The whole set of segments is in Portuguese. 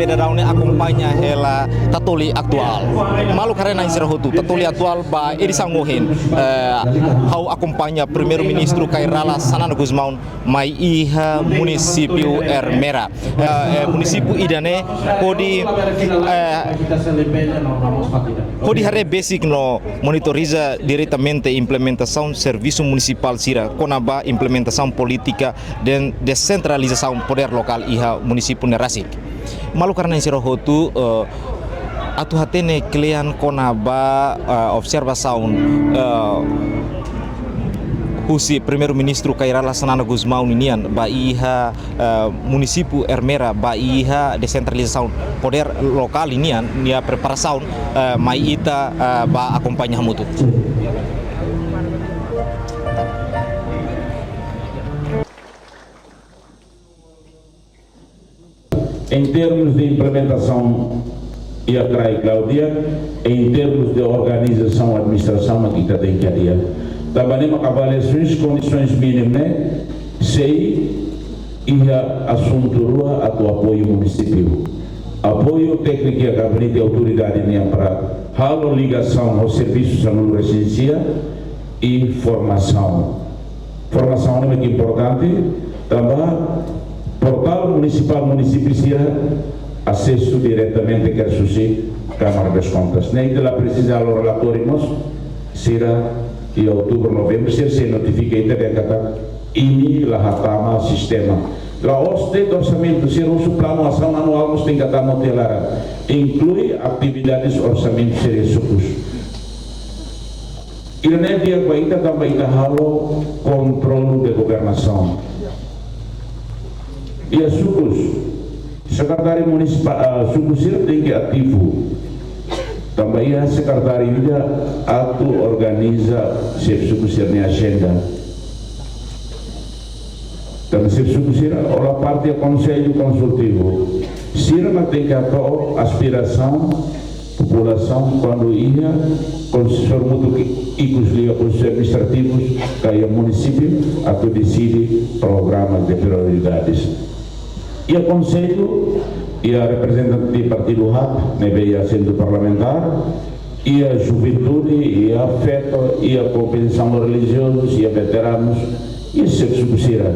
federal ne acompanha ela tatoli atual. Malu karena insira hotu tatoli atual ba edição ngohen how acompanha primeiro-ministro Kairala Sanana Guzmão mai iha município Ermera. Município idane pode hare basic no monitoriza diretamente implementação serviço municipal sira konaba implementação política dan descentralização poder lokal iha município Nerasik. Malu karena insira hotu atu hatene klian konaba observação Husi primeiro-ministro Kairala Sanana Guzmão ninian ba iha município Ermera ba iha descentralização poder lokal inian nia preparação mai ita ba acompanha mutu. Em termos de implementação e a Cláudia, em termos de organização, administração, aqui tem que adiar. Trabalhamos com avaliações, condições mínimas, sei e assunto rua a do apoio municipal. Apoio técnico e gabinete e autoridade para halo ligação aos serviços de saúde residencial e formação. Formação é muito importante, também portal municipal municipal acesso diretamente que associa Câmara das Contas. Nem de lá precisa o relatório nosso, será em outubro, novembro, se notifica que ini la hatama sistema. La hoste do orçamento, se o plano ação anual nos tem que estar motelara, inclui atividades orçamento serisucos. E na dia que também halo controle de governação. E a sucos, secretário municipal, sucos tem que ativo. Também a secretaria ato organiza se a agenda. Também se a parte do conselho consultivo. Sirma tem que atuar aspiração, população, quando ia, com muito e os administrativos, que é o município, a que decide programas de prioridades. E o conselho e a representante do partido RAP, veio sendo parlamentar, e a juventude, e a afeto, e a compensação religiosos, e a veteranos, e a sexo-bucira.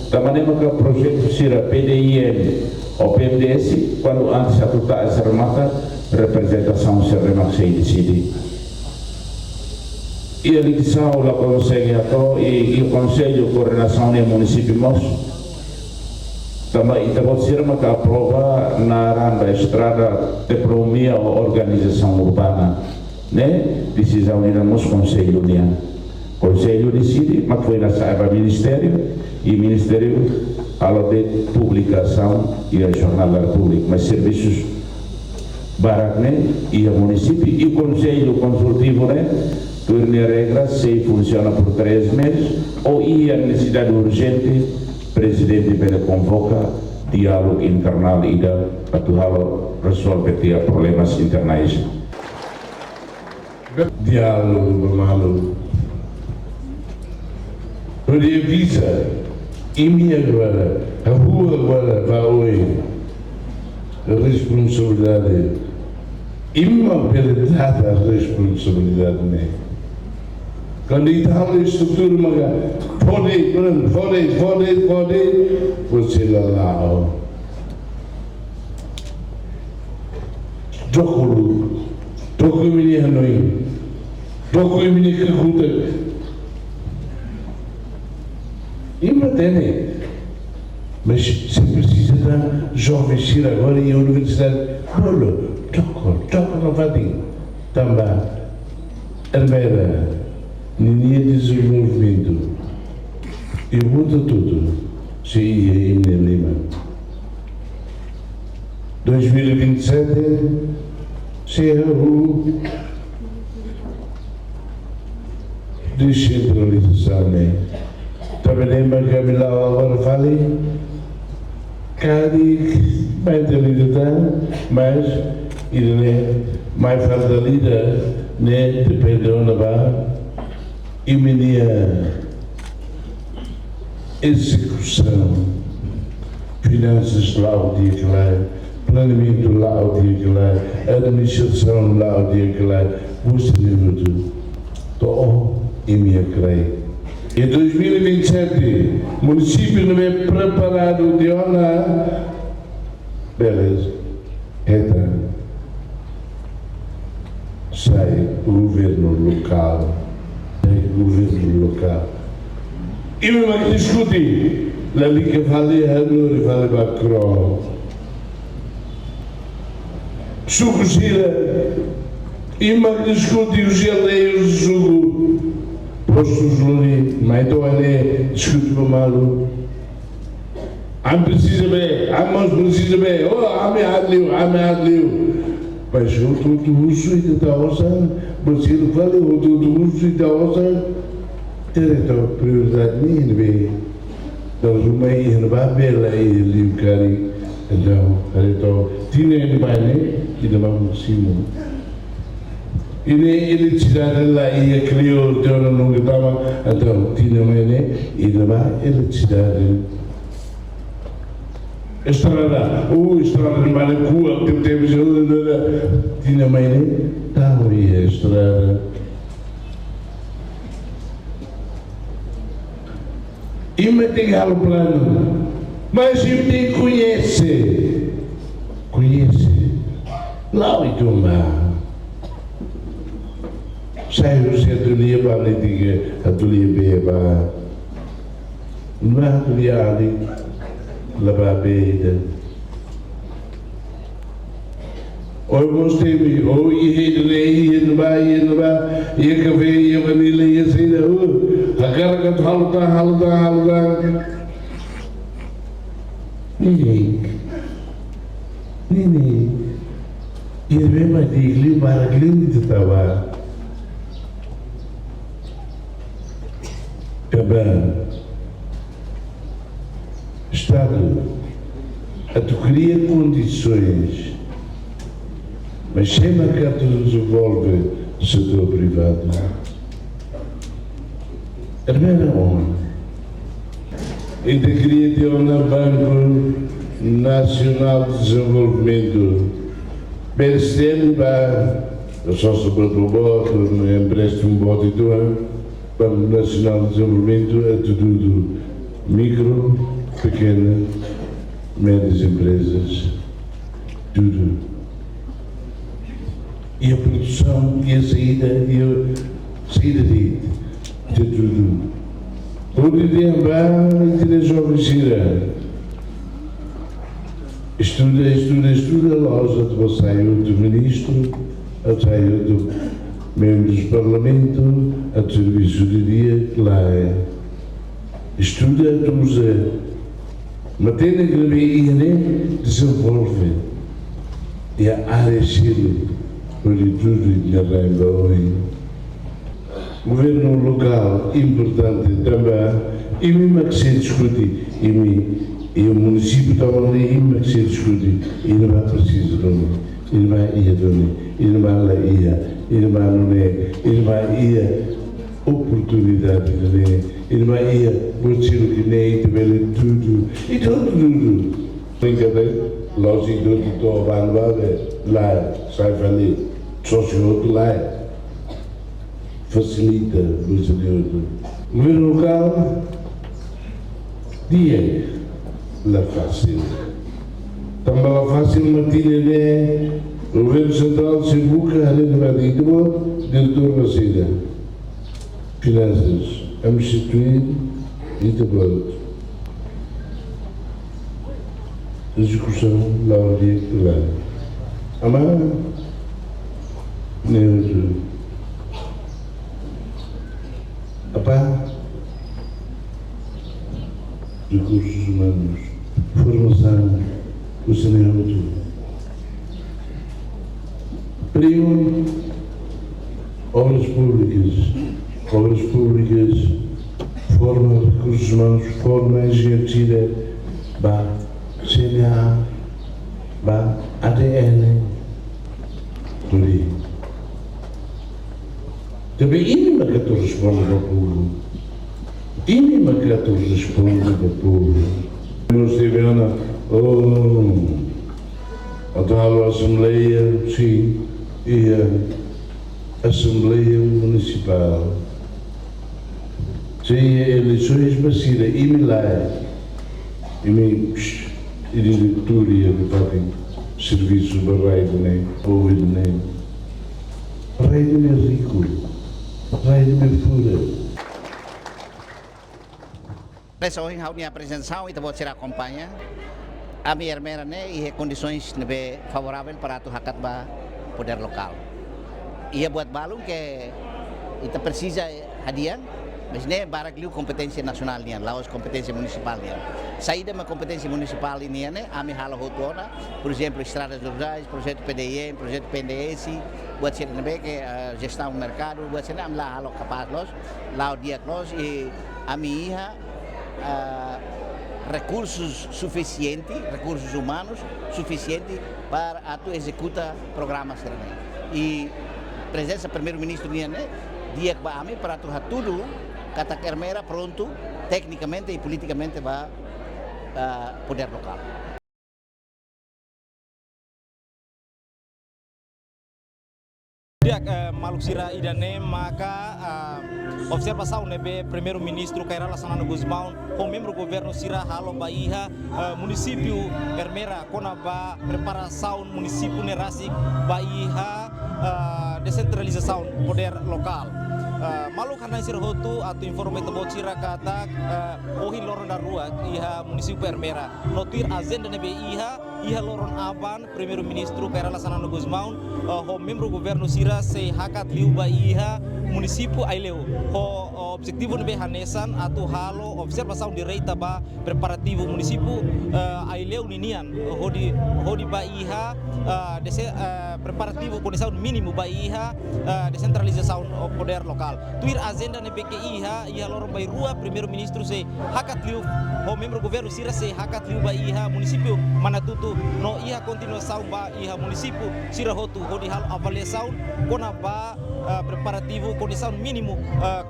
Da maneira que o projeto será PDIM ou PMDS, quando antes a tutar essa remata, representação se remata e decide. E a ligação lá consegue e o Conselho de Coordenação do município nosso, também pode ser uma que aprova na aranda estrada de promia ou organização urbana, né? Decisão ainda nos Conselho né? Conselho decide, mas foi na saiba Ministério e Ministério fala de publicação e a Jornal da República, mas serviços baratos, né? E o município e o Conselho Consultivo, né? Torna regra se funciona por 3 meses ou e a necessidade urgente presidente para convoca diálogo internal ida para resolver problemas internais. Diálogo malu. Podia visa imi agora, a rua agora vai hoje a responsabilidade. Ima pela a responsabilidade né. Quando está a estrutura maga, pode, você lá. Toco mini Hanoi, toco mini Kakuta. Imagine, mas se precisa da jovem ir agora e a universidade, bolo, toco no vadinho, também, Hermera. Ninha de desenvolvimento e muda tudo se ia em Lima 2027 se é o descentralização né? Também lembra que a Milão agora fala cada mentalidade mas ele né mais falta lida né depende de onde vai e minha execução, finanças lá o dia que lá, planeamento lá o dia que lá, administração lá o dia que lá, você lembra tudo. Tô e minha creio. Em 2027, o município não é preparado de olhar. Beleza. Então, sai o governo local. O governo local. E mesmo que discute, lá que vale a luz, vale Macron. Sucosira, e mesmo que discute os geleiros de jogo. Postos ali, mas então ele discute com o maluco. Precisa bem, mas precisa bem, me adliu. Mas eu estou tudo suído da ossa, mas ele fala, eu estou tudo suído da ossa. Então, prioridade minha, bem. Então, uma ia não vai bela ele, o cara. Então, tinha ele vai, né? E não vamos cima. E ele tirava lá e criou, então não estava, então tinha mais, né? E não vai, ele tirava. Estrada de Maracua, que temos, tinha mais, né? Estava aí a estrada. E me tem o plano, mas eu me conhece. Lá e tomar. Sai você atulia para me diga, atulia beba. Não é atulia ali, lavar beida. Oi, gostei-me, ia não vai, ia café, ia vanilha, ia sair da rua. A cara que halutan. Ninguém. E ele mesmo diga, para aquilo estava. Também, Estado, tu cria condições, mas sempre que tu desenvolve o setor privado, é bom. E te cria ter um Banco Nacional de Desenvolvimento, BNCN, eu só sobre o bote, empresto bote e tudo. Banco Nacional de Desenvolvimento é tudo micro, pequena, médias empresas, tudo. E a produção e a saída de tudo. Todo dia vai ter jovens gira. Estuda, loja de saiu do ministro, saiu do membros do Parlamento, a serviço de dia, lá é. Estuda, usa, matéria que ele desenvolve. E a área Chile, onde tudo na Raimba hoje. Governo local, importante também, e mesmo que se discute, e o município estava ali, e mesmo que se discute, e não vai preciso, ele vai ele vai lá, ele vai ir oportunidade, ele vai ir por cima que nem tudo, e tudo. Brincadeira, lógico, tudo estou lá, sai valer, só se outro lá, facilita o governo local, dinheiro, lá fácil. Também lá fácil, matina, o governo central se busca, além do médico, diretor da cidade. Finanças, a me instituir e depois. Execução, lá o dia que lá. Amar, neutro. Apá, recursos humanos, formação, o saneamento. Primo, obras públicas, forma recursos humanos, forma engenharia, CNA, ADN, tudo aí. Também inima que tu respondes ao povo. Inima que tu respondes ao povo. Não estive, Ana, Atau Assembleia, sim, e a Assembleia Municipal. Sim, eleições basira, e milai, e diretoria de fazem serviço para Raidene, ou Edene. Raidene é rico, Raidene é fura. Nessa hoje a apresentação e também será acompanha a minha irmã e condições favoráveis para o hakatba poder local. Ia buat balung que kita precisa hadiah, mas nem barakliu competência nacional nian, laos competência municipal nian. Saída da competência municipal nian, a minha hala rotona, por exemplo, estradas rurais, projeto PDIM, projeto PNDS, buat ser também que gestão do mercado, buat ser am lá hala capaz los, lá o dia los e a minha recursos suficientes, recursos humanos suficientes para executar programas também. E presença do primeiro-ministro dia que vai para tudo kata Ermera pronto tecnicamente e politicamente para poder local. Maluk sira idane maka observação nebe primeiro-ministro Kairala Sanano Guzmão com membro do governo sira halo baiha município Ermera konaba preparação município nerasik baiha decentralização poder local. Maluk hanai sira hotu atau informasi about sira kata ohi loron darua iha município Ermera notir agenda nebe iha loron aban primeiro-ministro Kairala Sanano Guzmão ho membro do governo sira se hakat liu ba iha município aileu ho objetivo nebe hanesan atau halo observação direita ba preparativo município aileu ninian hodi ba iha preparativo condição mínimo ba iha decentralização poder local tuir agenda nebe ke iha lorong bai rua primeiro ministro se hakat liu ho membro governo sira se hakat liu ba iha município manatutu no iha continuação ba iha município sira hotu hodi hal avaliação kona ba preparativo condição mínimo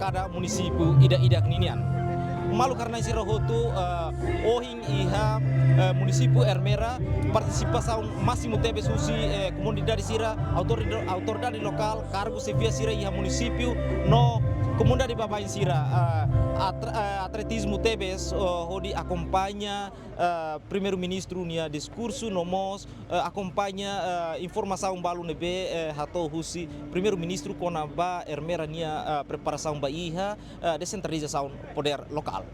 cada município ida ninian malu karena sira hotu ohing iha município Ermera participação máximo tebe susi comunidade sira autoridade local cargo sevia sira iha município no comunidade babain sira atletismo tebes hodi acompanha primeiro-ministro nia discurso nomos acompanha informação balu nebe hato husi primeiro-ministro konaba Ermera nia preparação ba iha decentralização poder local.